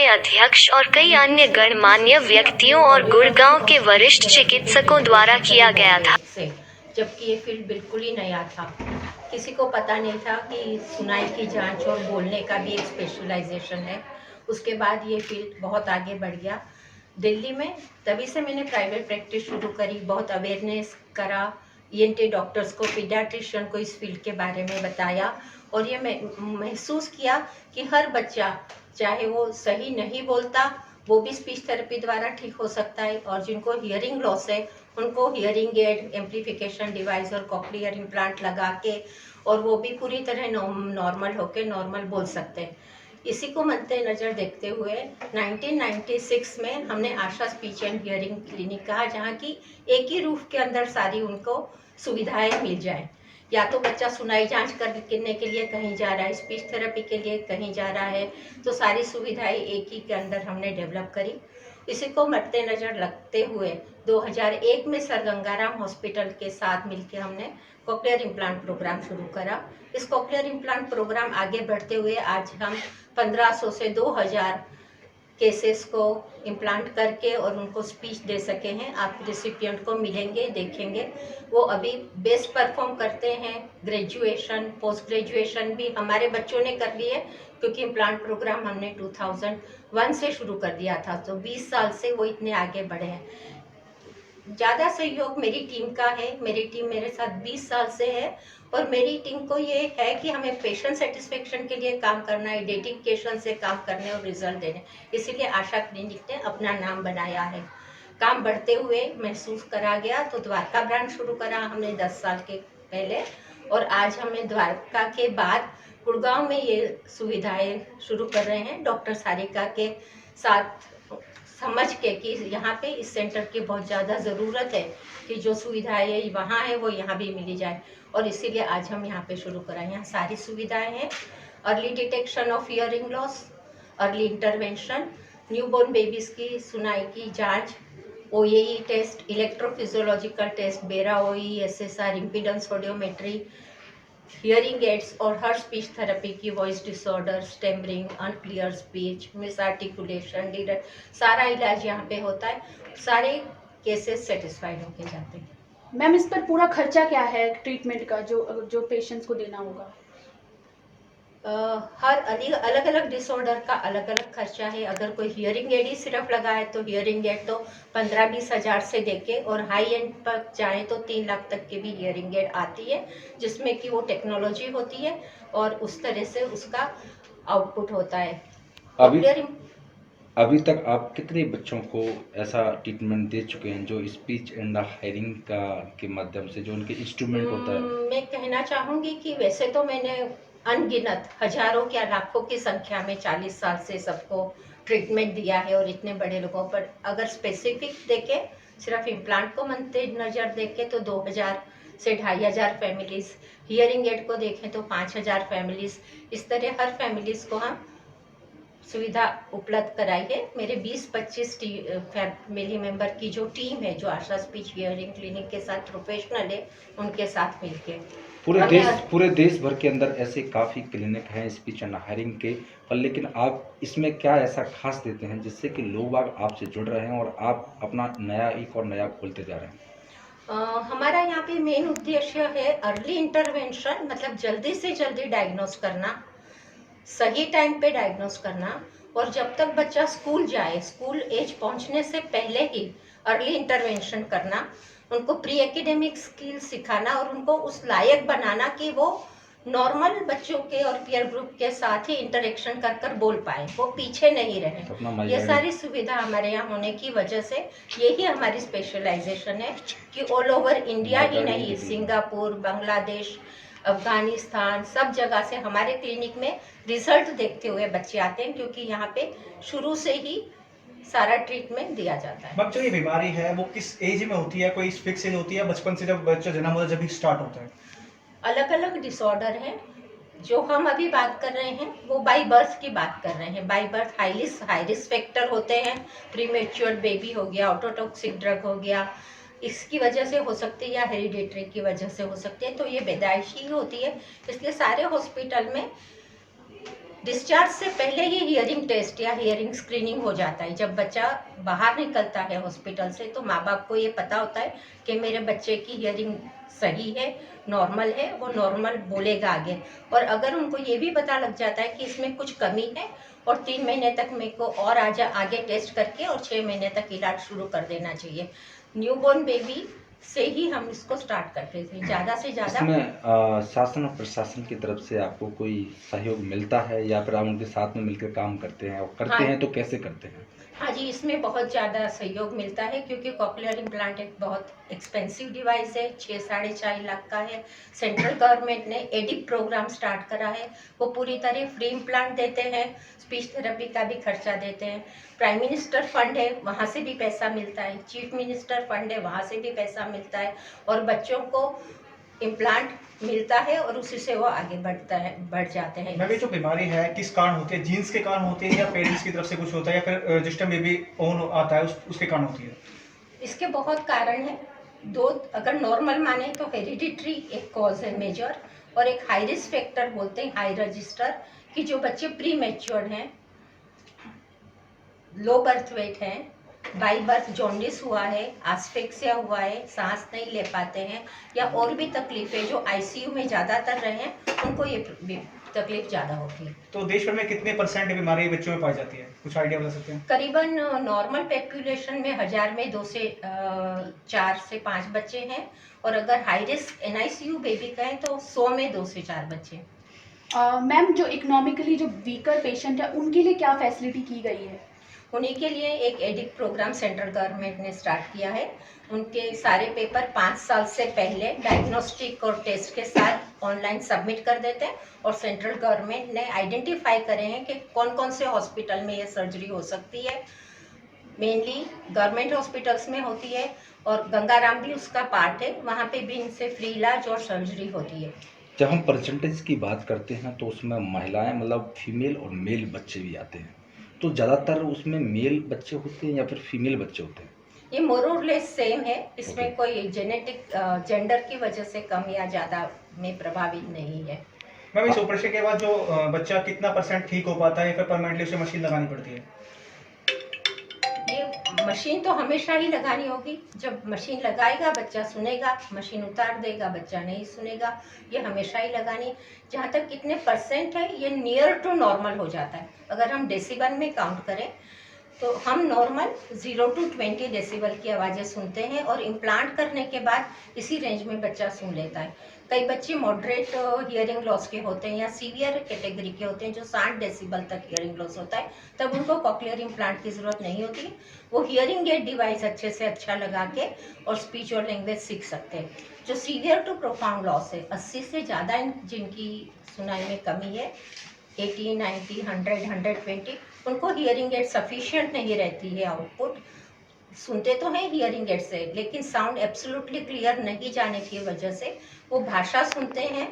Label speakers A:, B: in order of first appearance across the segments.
A: अध्यक्ष और कई अन्य गणमान्य व्यक्तियों और गुड़गांव के वरिष्ठ चिकित्सकों द्वारा किया गया था।
B: जबकि ये फील्ड बिल्कुल ही नया था, किसी को पता नहीं था कि सुनाई की जांच और बोलने का भी एक स्पेशलाइजेशन है। उसके बाद ये फील्ड बहुत आगे बढ़ गया दिल्ली में, तभी से मैंने प्राइवेट प्रैक्टिस शुरू करी, बहुत अवेयरनेस करा, ईएनटी डॉक्टर्स को, पीडियाट्रिशियन को इस फील्ड के बारे में बताया और ये महसूस किया कि हर बच्चा, चाहे वो सही नहीं बोलता, वो भी स्पीच थेरेपी द्वारा ठीक हो सकता है, और जिनको हियरिंग लॉस है उनको हियरिंग एड, एम्प्लीफिकेशन डिवाइस और कॉक्लियर इम्प्लांट लगा के, और वो भी पूरी तरह नॉर्मल होके नॉर्मल बोल सकते हैं। इसी को मद्देनजर देखते हुए 1996 में हमने आशा स्पीच एंड हियरिंग क्लिनिक कहा, जहाँ की एक ही रूफ के अंदर सारी उनको सुविधाएं मिल जाए। या तो बच्चा सुनाई जांच करने के लिए कहीं जा रहा है, स्पीच थेरेपी के लिए कहीं जा रहा है, तो सारी सुविधाएं एक ही के अंदर हमने डेवलप करी। इसी को मद्देनजर रखते हुए 2001 में सर गंगाराम हॉस्पिटल के साथ मिलकर हमने कॉक्लियर इम्प्लांट प्रोग्राम शुरू करा। इस कॉक्लियर इम्प्लांट प्रोग्राम आगे बढ़ते हुए आज हम 1500 से 2000 केसेस को इम्प्लांट करके और उनको स्पीच दे सके हैं। आप रिसिपिएंट को मिलेंगे, देखेंगे, वो अभी बेस्ट परफॉर्म करते हैं। ग्रेजुएशन, पोस्ट ग्रेजुएशन भी हमारे बच्चों ने कर ली है, क्योंकि इम्प्लांट प्रोग्राम हमने 2001 से शुरू कर दिया था, तो 20 साल से वो इतने आगे बढ़े हैं। ज़्यादा सहयोग मेरी टीम का है, मेरी टीम मेरे साथ 20 साल से है, और मेरी टीम को ये है कि हमें पेशेंट सेटिस्फेक्शन के लिए काम करना है, डेडिकेशन से काम करने और रिजल्ट देने, इसीलिए आशा क्लिनिक ने अपना नाम बनाया है। काम बढ़ते हुए महसूस करा गया तो द्वारका ब्रांच शुरू करा हमने 10 साल के पहले, और आज हमें द्वारका के बाद गुड़गांव में ये सुविधाएं शुरू कर रहे हैं, डॉक्टर सारिका के साथ समझ के कि यहाँ पे इस सेंटर की बहुत ज़्यादा ज़रूरत है कि जो सुविधाएं वहाँ है वो यहाँ भी मिली जाए, और इसीलिए आज हम यहाँ पे शुरू कराएं। यहाँ सारी सुविधाएं हैं, early detection of hearing loss, early intervention, newborn babies की सुनाई की जांच, ओएई टेस्ट, इलेक्ट्रोफिजियोलॉजिकल टेस्ट, बेरा ओई, SSR, impedance audiometry, hearing aids और हर स्पीच थेरेपी की, voice disorder, stammering, unclear speech, miss articulation, सारा इलाज यहाँ पे होता है। सारे केसेस सेटिस्फाइड होके जाते हैं।
C: मैम, इस पर पूरा खर्चा क्या है ट्रीटमेंट का जो पेशेंट्स को देना होगा?
B: हर अलग अलग डिसऑर्डर का अलग अलग खर्चा है। अगर कोई हियरिंग एड ही सिर्फ लगाए तो हियरिंग एड तो 15-20 हज़ार से देके, और हाई एंड पर जाए तो 3 लाख तक की भी हियरिंग एड आती है, जिसमें कि वो टेक्नोलॉजी होती है और उस तरह से उसका आउटपुट होता है।
D: अभी तक आप कितने बच्चों को ऐसा ट्रीटमेंट दे चुके हैं जो स्पीच एंड हायरिंग का के माध्यम से जो उनके इंस्ट्रूमेंट होता है?
B: मैं कहना चाहूँगी कि वैसे तो मैंने अनगिनत हजारों या लाखों की संख्या में 40 साल से सबको ट्रीटमेंट दिया है, और इतने बड़े लोगों पर अगर स्पेसिफिक देखें, सिर्फ इम्प्लांट को मद्देनजर देखें तो 2000 से 2500 फैमिलीज, हियरिंग एड को देखें तो 5000 फैमिलीज, इस तरह हर फैमिलीज को हम सुविधा उपलब्ध कराई है। मेरे 20-25 फैमिली मेंबर की जो टीम है, जो आशा स्पीच हियरिंग क्लिनिक के साथ प्रोफेशनल है, उनके साथ मिलके
D: पूरे देश भर के अंदर ऐसे काफ़ी क्लिनिक हैं स्पीच एंड हायरिंग के, पर लेकिन आप इसमें क्या ऐसा खास देते हैं जिससे कि लोग आपसे जुड़ रहे हैं और आप अपना नया खोलते जा रहे हैं?
B: हमारा यहाँ पे मेन उद्देश्य है अर्ली इंटरवेंशन, मतलब जल्दी से जल्दी डायग्नोस करना, सही टाइम पे डायग्नोस करना, और जब तक बच्चा स्कूल जाए, स्कूल एज पहुंचने से पहले ही अर्ली इंटरवेंशन करना, उनको प्री एकेडमिक स्किल सिखाना और उनको उस लायक बनाना कि वो नॉर्मल बच्चों के और पीयर ग्रुप के साथ ही इंटरेक्शन कर बोल पाए, वो पीछे नहीं रहे। ये सारी सुविधा हमारे यहाँ होने की वजह से यही हमारी स्पेशलाइजेशन है कि ऑल ओवर इंडिया ही नहीं, सिंगापुर, बांग्लादेश, अफगानिस्तान, सब जगह से हमारे क्लिनिक में रिजल्ट देखते हुए बच्चे आते हैं, क्योंकि यहाँ पे शुरू से ही सारा ट्रीटमेंट दिया जाता है।
E: जो ये बीमारी है वो किस एज में होती है? कोई फिक्स एज होती है? बचपन से जब बच्चा जन्म होता है जब भी स्टार्ट होता है?
B: अलग अलग डिसऑर्डर हैं। जो हम अभी बात कर रहे हैं वो बाय बर्थ की बात कर रहे हैं। By birth high risk factor होते हैं, प्रीमेच्योर बेबी हो गया, ऑटोटॉक्सिक ड्रग हो गया, इसकी वजह से हो सकती है, या हेरिडेटरी की वजह से हो सकती है, तो ये पैदाइशी होती है। इसलिए सारे हॉस्पिटल में डिस्चार्ज से पहले ही हियरिंग टेस्ट या हियरिंग स्क्रीनिंग हो जाता है। जब बच्चा बाहर निकलता है हॉस्पिटल से तो माँ बाप को ये पता होता है कि मेरे बच्चे की हियरिंग सही है, नॉर्मल है, वो नॉर्मल बोलेगा आगे। और अगर उनको ये भी पता लग जाता है कि इसमें कुछ कमी है और 3 महीने तक मेरे को और आगे टेस्ट करके और 6 महीने तक इलाज शुरू कर देना चाहिए। न्यूबॉर्न बेबी से ही हम इसको स्टार्ट करते थे, ज़्यादा से ज़्यादा।
D: इसमें शासन और प्रशासन की तरफ से आपको कोई सहयोग मिलता है या फिर आप उनके साथ में मिलकर काम करते हैं, और करते
B: हाँ।
D: हैं तो कैसे करते हैं?
B: हाँ जी, इसमें बहुत ज़्यादा सहयोग मिलता है क्योंकि कॉक्लियर इम्प्लांट एक बहुत एक्सपेंसिव डिवाइस है, 6-4.5 लाख का है। सेंट्रल गवर्नमेंट ने एडिप प्रोग्राम स्टार्ट करा है, वो पूरी तरह फ्री इम्प्लांट देते हैं, स्पीच थेरेपी का भी खर्चा देते हैं। प्राइम मिनिस्टर फंड है, वहाँ से भी पैसा मिलता है। चीफ मिनिस्टर फंड है, वहाँ से भी पैसा मिलता है। और बच्चों को इम्प्लांट मिलता है और उसी से वो आगे बढ़ जाते हैं।
E: मैम, ये जो बीमारी है किस कारण होती है? जीन्स के कारण होती है या पेरेंट्स की तरफ से कुछ होता है या फिर जिस टाइम बेबी ओन आता है उसके कारण होती है?
B: इसके बहुत कारण हैं। दो, अगर नॉर्मल माने तो हेरिडिटरी एक कॉज है मेजर, और एक हाई रिस्क फैक्टर बोलते हैं, हाई रजिस्टर, कि जो बच्चे प्री मैच्योर्ड हैं, लो बर्थ वेट हैं, बाई बर्थ जॉन्डिस हुआ है, एस्फिक्सिया हुआ है, सांस नहीं ले पाते हैं, या और भी तकलीफें जो आईसीयू में ज़्यादातर रहे हैं, उनको ये तकलीफ ज़्यादा होती है।
E: तो देश भर में कितने % बीमारी बच्चों में पाई जाती है? कुछ आइडिया बता सकते हैं?
B: करीबन नॉर्मल पॉपुलेशन में 1000 में 2 से 4 से 5 बच्चे हैं, और अगर हाई रिस्क एनआईसीयू बेबी कहें तो 100 में 2 से 4 बच्चे।
C: मैम, जो इकोनॉमिकली जो वीकर पेशेंट है उनके लिए क्या फैसिलिटी की गई है?
B: उन्हीं के लिए एक एडिक प्रोग्राम सेंट्रल गवर्नमेंट ने स्टार्ट किया है। उनके सारे पेपर 5 साल से पहले डायग्नोस्टिक और टेस्ट के साथ ऑनलाइन सबमिट कर देते हैं, और सेंट्रल गवर्नमेंट ने आइडेंटिफाई करे हैं कि कौन कौन से हॉस्पिटल में ये सर्जरी हो सकती है। मेनली गवर्नमेंट हॉस्पिटल्स में होती है, और गंगाराम भी उसका पार्ट है, वहाँ पे भी इनसे फ्री इलाज और सर्जरी होती है।
D: जब हम परसेंटेज की बात करते हैं तो उसमें महिलाएं मतलब फीमेल और मेल बच्चे भी आते हैं, तो ज़्यादातर उसमें मेल बच्चे होते हैं या फिर फीमेल बच्चे होते हैं?
B: ये मोर और लेस सेम है, इसमें
D: Okay.
B: कोई जेनेटिक जेंडर की वजह से कम या ज़्यादा में प्रभावित नहीं है।
E: मैम, इस ऑपरेशन के बाद जो बच्चा कितना % ठीक हो पाता है या फिर परमानेंटली उसे मशीन लगानी पड़ती है?
B: ये मशीन तो हमेशा ही लगानी होगी। जब मशीन लगाएगा बच्चा सुनेगा, मशीन उतार देगा बच्चा नहीं सुनेगा, ये हमेशा ही लगानी। जहाँ तक कितने % है, ये नियर टू नॉर्मल हो जाता है। अगर हम डेसिबल में काउंट करें तो हम नॉर्मल 0 to 20 डेसिबल की आवाज़ें सुनते हैं, और इम्प्लांट करने के बाद इसी रेंज में बच्चा सुन लेता है। कई बच्चे मॉडरेट हियरिंग लॉस के होते हैं या सीवियर कैटेगरी के होते हैं, जो 60 डेसिबल तक हियरिंग लॉस होता है, तब उनको कॉक्लियर इम्प्लांट की ज़रूरत नहीं होती। वो हियरिंग एड डिवाइस अच्छे से अच्छा लगा के और स्पीच और लैंग्वेज सीख सकते हैं। जो सीवियर टू प्रोफाउंड लॉस है, 80 से ज़्यादा जिनकी सुनाई में कमी है, 80, 90, 100, 120, उनको हियरिंग एड सफिशिएंट नहीं रहती है। आउटपुट सुनते तो हैं हियरिंग एड से, लेकिन साउंड एब्सोल्युटली क्लियर नहीं जाने की वजह से वो भाषा सुनते हैं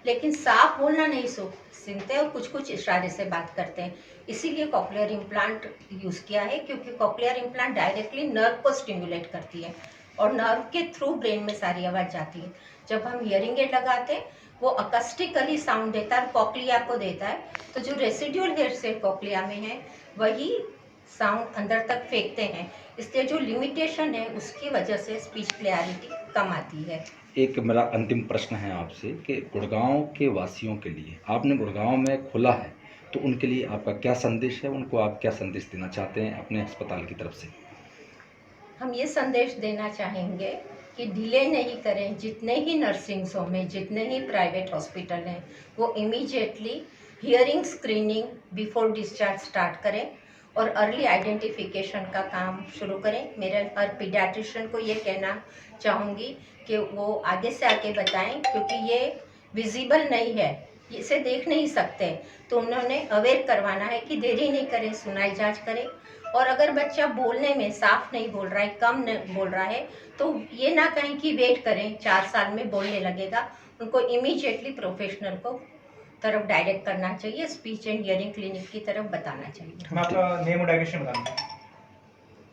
B: लेकिन साफ बोलना नहीं सुनते, और कुछ कुछ इशारे से बात करते हैं। इसीलिए कॉक्लियर इम्प्लांट यूज़ किया है, क्योंकि कॉक्लियर इम्प्लांट डायरेक्टली नर्व को स्टिमुलेट करती है, और नर्व के थ्रू ब्रेन में सारी आवाज़ जाती है। जब हम हियरिंग एड लगाते हैं वो अकस्टिकली साउंड देता है, कॉक्लिया को देता है, तो जो रेसिड्यूल हेयर से कॉक्लिया में है वही साउंड अंदर तक फेंकते हैं। इसलिए जो लिमिटेशन है उसकी वजह से स्पीच क्लियरिटी कम आती है।
D: एक मेरा अंतिम प्रश्न है आपसे कि गुड़गांव के वासियों के लिए आपने गुड़गांव में खोला है, तो उनके लिए आपका क्या संदेश है? उनको आप क्या संदेश देना चाहते हैं अपने अस्पताल की तरफ से?
B: हम ये संदेश देना चाहेंगे कि डिले नहीं करें। जितने ही नर्सिंग होम में, जितने ही प्राइवेट हॉस्पिटल हैं, वो immediately hearing screening before discharge start करें और अर्ली आइडेंटिफिकेशन का काम शुरू करें। मेरे हर पीडियाट्रिशियन को ये कहना चाहूँगी कि वो आगे से आगे बताएं, क्योंकि ये विजिबल नहीं है, इसे देख नहीं सकते, तो उन्होंने अवेयर करवाना है कि देरी नहीं करें, सुनाई जांच करें। और अगर बच्चा बोलने में साफ नहीं बोल रहा है, कम बोल रहा है, तो ये ना कहें कि वेट करें 4 साल में बोलने लगेगा। उनको इमीडिएटली प्रोफेशनल को तरफ डायरेक्ट करना चाहिए, स्पीच एंड हियरिंग क्लिनिक की तरफ बताना चाहिए।
E: मैं आपका नेम और डेजिग्नेशन बताना।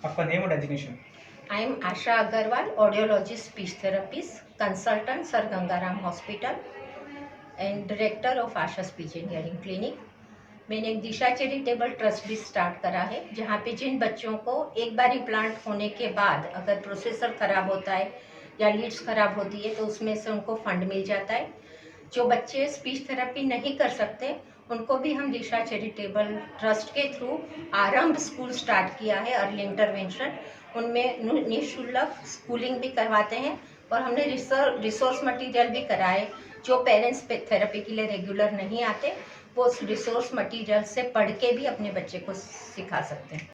E: आपका नेम और designation?
B: I am Asha Agarwal, audiologist, speech therapist, consultant, sir Gangaram hospital, and director of Asha speech and hearing clinic. मैंने एक दिशा चैरिटेबल ट्रस्ट भी स्टार्ट करा है, जहाँ पे जिन बच्चों को एक बार इम्प्लांट होने के बाद अगर प्रोसेसर ख़राब होता है या लीड्स ख़राब होती है तो उसमें से उनको फंड मिल जाता है। जो बच्चे स्पीच थेरेपी नहीं कर सकते उनको भी हम दिशा चैरिटेबल ट्रस्ट के थ्रू आरंभ स्कूल स्टार्ट किया है, अर्ली इंटरवेंशन। उनमें निःशुल्क स्कूलिंग भी करवाते हैं और हमने रिसोर्स मटेरियल भी कराए। जो पेरेंट्स थेरेपी के लिए रेगुलर नहीं आते वो उस रिसोर्स मटेरियल से पढ़ के भी अपने बच्चे को सिखा सकते हैं।